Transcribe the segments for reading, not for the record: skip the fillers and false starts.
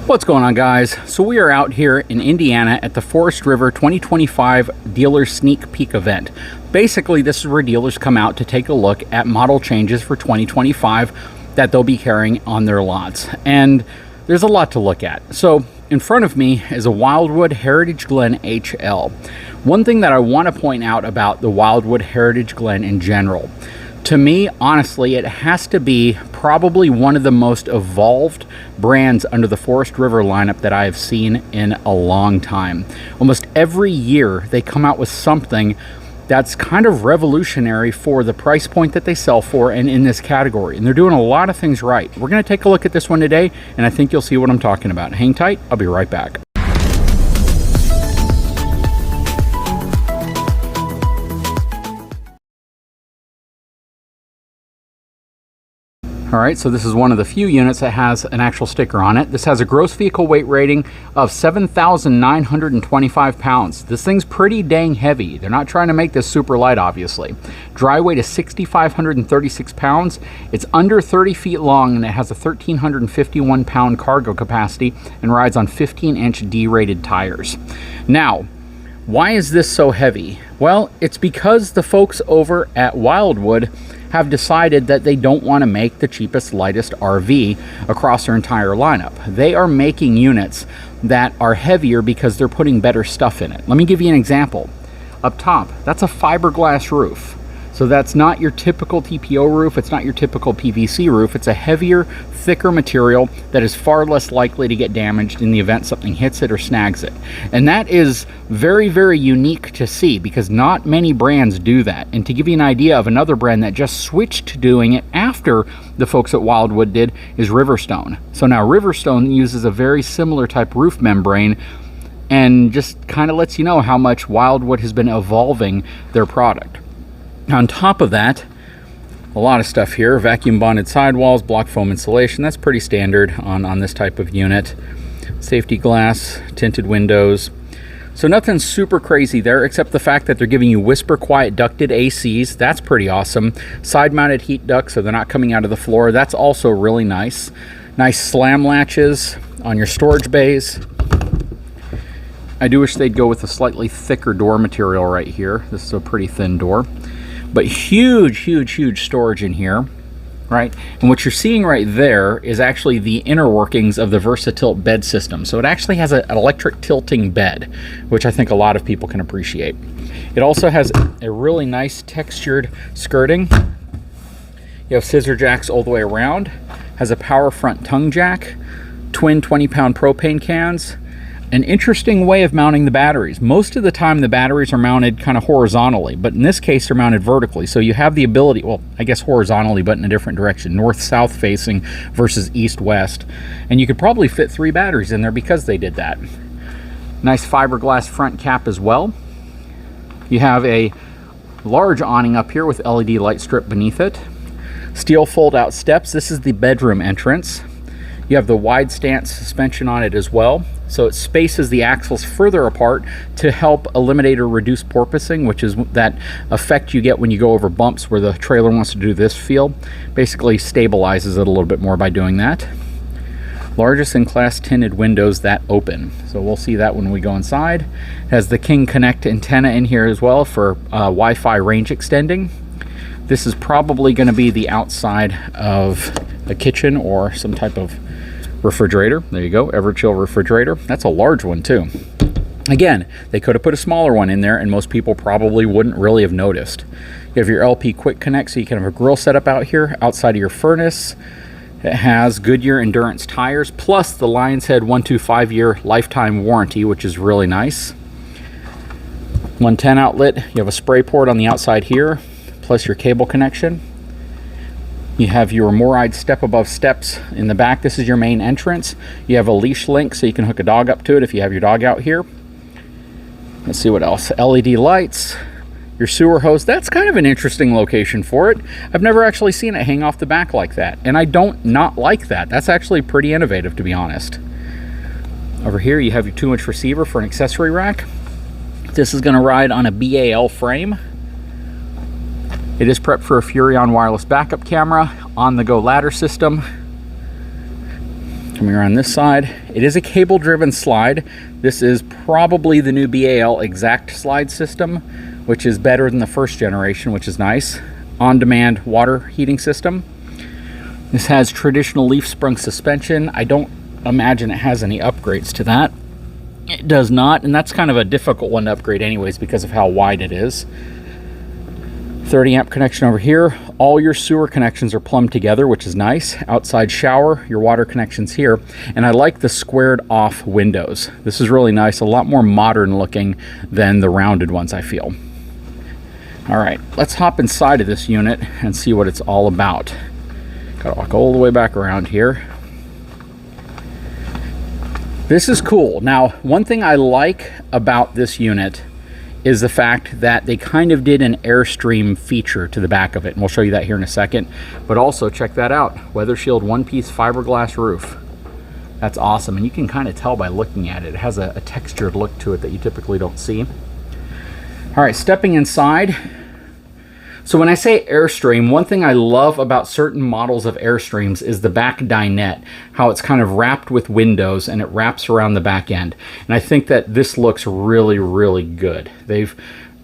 What's going on, guys? So we are out here in Indiana at the Forest River 2025 Dealer Sneak Peek event. Basically, this is where dealers come out to take a look at model changes for 2025 that they'll be carrying on their lots. And there's a lot to look at. So in front of me is a Wildwood Heritage Glen HL. One thing that I want to point out about the Wildwood Heritage Glen in general, to me, honestly, it has to be probably one of the most evolved brands under the Forest River lineup that I have seen in a long time. Almost every year they come out with something that's kind of revolutionary for the price point that they sell for and in this category. And they're doing a lot of things right. We're going to take a look at this one today, and I think you'll see what I'm talking about. Hang tight, I'll be right back. All right, so this is one of the few units that has an actual sticker on it. This has a gross vehicle weight rating of 7,925 pounds. This thing's pretty dang heavy. They're not trying to make this super light, obviously. Dry weight is 6,536 pounds. It's under 30 feet long, and it has a 1,351 pound cargo capacity and rides on 15-inch D-rated tires. Now, why is this so heavy? Well, it's because the folks over at Wildwood have decided that they don't want to make the cheapest, lightest RV across their entire lineup. They are making units that are heavier because they're putting better stuff in it. Let me give you an example. Up top, that's a fiberglass roof. So that's not your typical TPO roof. It's not your typical PVC roof. It's a heavier, thicker material that is far less likely to get damaged in the event something hits it or snags it. And that is very, very unique to see because not many brands do that. And to give you an idea of another brand that just switched to doing it after the folks at Wildwood did is Riverstone. So now Riverstone uses a very similar type roof membrane and just kind of lets you know how much Wildwood has been evolving their product. On top of that, a lot of stuff here. Vacuum bonded sidewalls, block foam insulation. That's pretty standard on this type of unit. Safety glass, tinted windows. So nothing super crazy there except the fact that they're giving you whisper quiet ducted ACs. That's pretty awesome. Side mounted heat ducts so they're not coming out of the floor. That's also really nice. Nice slam latches on your storage bays. I do wish they'd go with a slightly thicker door material right here. This is a pretty thin door. But huge, huge, huge storage in here, right? And what you're seeing right there is actually the inner workings of the VersaTilt bed system. So it actually has an electric tilting bed, which I think a lot of people can appreciate. It also has a really nice textured skirting. You have scissor jacks all the way around. Has a power front tongue jack, twin 20-pound propane cans. An interesting way of mounting the batteries. Most of the time the batteries are mounted kind of horizontally, but in this case they're mounted vertically. So you have the ability, well, I guess horizontally, but in a different direction, north-south facing versus east-west. And you could probably fit 3 batteries in there because they did that. Nice fiberglass front cap as well. You have a large awning up here with LED light strip beneath it. Steel fold-out steps. This is the bedroom entrance. You have the wide stance suspension on it as well. So it spaces the axles further apart to help eliminate or reduce porpoising, which is that effect you get when you go over bumps where the trailer wants to do this feel. Basically stabilizes it a little bit more by doing that. Largest in class tinted windows that open. So we'll see that when we go inside. It has the King Connect antenna in here as well for Wi-Fi range extending. This is probably going to be the outside of a kitchen or some type of refrigerator. There you go, Everchill refrigerator. That's a large one too. Again, they could have put a smaller one in there and most people probably wouldn't really have noticed. You have your LP Quick Connect, so you can have a grill setup out here outside of your furnace. It has Goodyear Endurance tires plus the Lion's Head 125-year lifetime warranty, which is really nice. 110 outlet. You have a spray port on the outside here plus your cable connection. You have your Moride step above steps in the back. This is your main entrance. You have a leash link so you can hook a dog up to it if you have your dog out here. Let's see what else. LED lights, your sewer hose. That's kind of an interesting location for it. I've never actually seen it hang off the back like that, and I don't not like that. That's actually pretty innovative, to be honest. Over here you have your 2-inch receiver for an accessory rack. This is going to ride on a BAL frame. It is prepped for a Furrion wireless backup camera, on-the-go ladder system. Coming around this side, It is a cable driven slide. This is probably the new BAL exact slide system, which is better than the first generation, which is nice. On-demand water heating system. This has traditional leaf sprung suspension. I don't imagine it has any upgrades to that. It does not, and that's kind of a difficult one to upgrade anyways because of how wide it is. 30 amp connection over here. All your sewer connections are plumbed together, which is nice. Outside shower, your water connections here. And I like the squared off windows. This is really nice, a lot more modern looking than the rounded ones, I feel. All right, let's hop inside of this unit and see what it's all about. Gotta walk all the way back around here. This is cool. Now, one thing I like about this unit is the fact that they kind of did an Airstream feature to the back of it, and we'll show you that here in a second. But also, check that out. Weather Shield one-piece fiberglass roof. That's awesome, and you can kind of tell by looking at it. It has a textured look to it that you typically don't see. All right, stepping inside. So when I say Airstream, one thing I love about certain models of Airstreams is the back dinette, how it's kind of wrapped with windows and it wraps around the back end. And I think that this looks really, really good. They've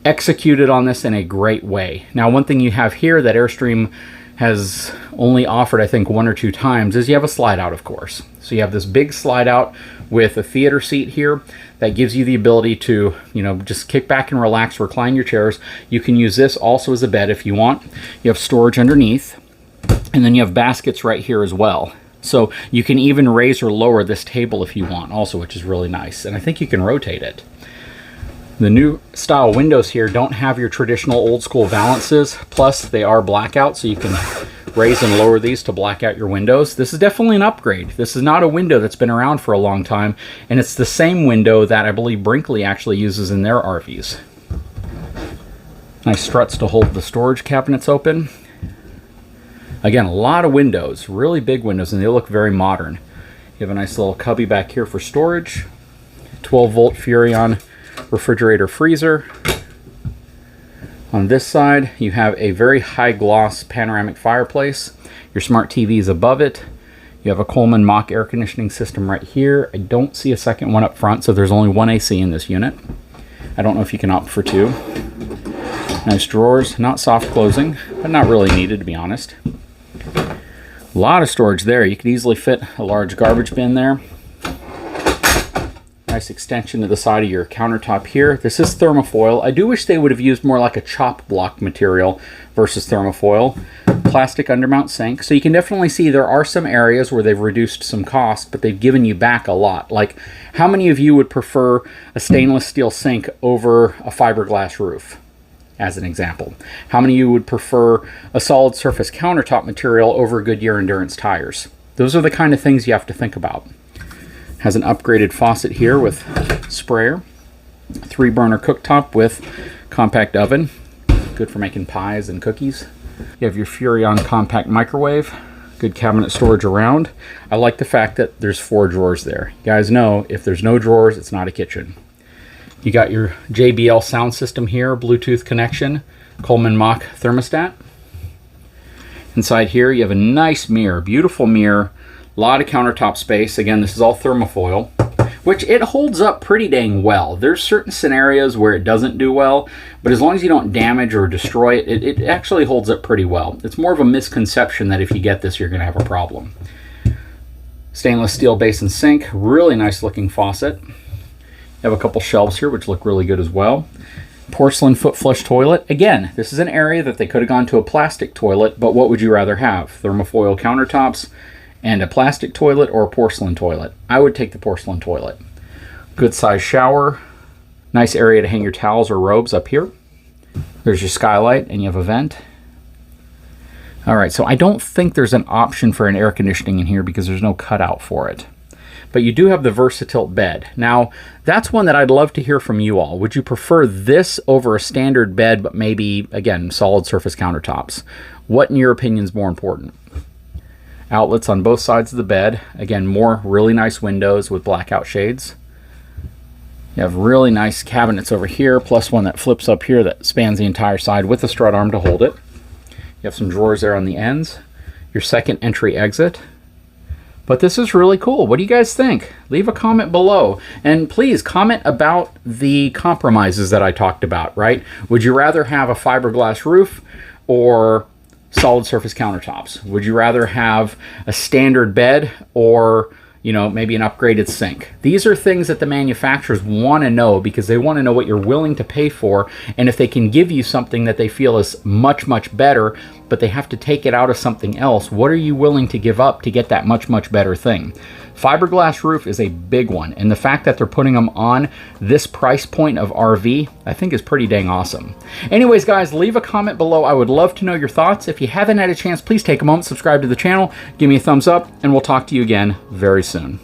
executed on this in a great way. Now, one thing you have here that Airstream has only offered, I think, 1 or 2 times is you have a slide out, of course. So you have this big slide out with a theater seat here that gives you the ability to, you know, just kick back and relax, recline your chairs. You can use this also as a bed if you want. You have storage underneath, and then you have baskets right here as well. So you can even raise or lower this table if you want also, which is really nice. And I think you can rotate it. The new style windows here don't have your traditional old school valances, plus they are blackout, so you can raise and lower these to black out your windows. This is definitely an upgrade. This is not a window that's been around for a long time, and it's the same window that I believe Brinkley actually uses in their RVs. Nice struts to hold the storage cabinets open. Again, a lot of windows, really big windows, and they look very modern. You have a nice little cubby back here for storage. 12-volt Furrion refrigerator freezer. On this side, you have a very high gloss panoramic fireplace. Your smart TV is above it. You have a Coleman Mach air conditioning system right here. I don't see a second one up front, so there's only one AC in this unit. I don't know if you can opt for 2. Nice drawers, not soft closing, but not really needed, to be honest. A lot of storage there. You could easily fit a large garbage bin there. Nice extension to the side of your countertop here. This is thermofoil. I do wish they would have used more like a chop block material versus thermofoil. Plastic undermount sink. So you can definitely see there are some areas where they've reduced some cost, but they've given you back a lot. Like, how many of you would prefer a stainless steel sink over a fiberglass roof, as an example? How many of you would prefer a solid surface countertop material over Goodyear Endurance tires? Those are the kind of things you have to think about. Has an upgraded faucet here with sprayer. 3-burner cooktop with compact oven. Good for making pies and cookies. You have your Furrion compact microwave. Good cabinet storage around. I like the fact that there's 4 drawers there. You guys know, if there's no drawers, it's not a kitchen. You got your JBL sound system here, Bluetooth connection, Coleman Mach thermostat. Inside here, you have a nice mirror, beautiful mirror. A lot of countertop space. Again, this is all thermofoil, which it holds up pretty dang well. There's certain scenarios where it doesn't do well, but as long as you don't damage or destroy it, it actually holds up pretty well. It's more of a misconception that if you get this, you're going to have a problem. Stainless steel basin sink, really nice looking faucet. You have a couple shelves here, which look really good as well. Porcelain foot flush toilet. Again, this is an area that they could have gone to a plastic toilet, but what would you rather have? Thermofoil countertops and a plastic toilet or a porcelain toilet? I would take the porcelain toilet. Good size shower. Nice area to hang your towels or robes up here. There's your skylight, and you have a vent. All right, so I don't think there's an option for an air conditioning in here because there's no cutout for it. But you do have the Versatilt bed. Now, that's one that I'd love to hear from you all. Would you prefer this over a standard bed, but maybe, again, solid surface countertops? What, in your opinion, is more important? Outlets on both sides of the bed. Again, more really nice windows with blackout shades. You have really nice cabinets over here, plus one that flips up here that spans the entire side with a strut arm to hold it. You have some drawers there on the ends. Your second entry exit. But this is really cool. What do you guys think? Leave a comment below. And please comment about the compromises that I talked about, right? Would you rather have a fiberglass roof or solid surface countertops? Would you rather have a standard bed or, you know, maybe an upgraded sink? These are things that the manufacturers want to know, because they want to know what you're willing to pay for, and if they can give you something that they feel is much, much better, but they have to take it out of something else, what are you willing to give up to get that much, much better thing? Fiberglass roof is a big one, and the fact that they're putting them on this price point of RV, I think is pretty dang awesome. Anyways, guys, leave a comment below. I would love to know your thoughts. If you haven't had a chance, please take a moment, subscribe to the channel, give me a thumbs up, and we'll talk to you again very soon.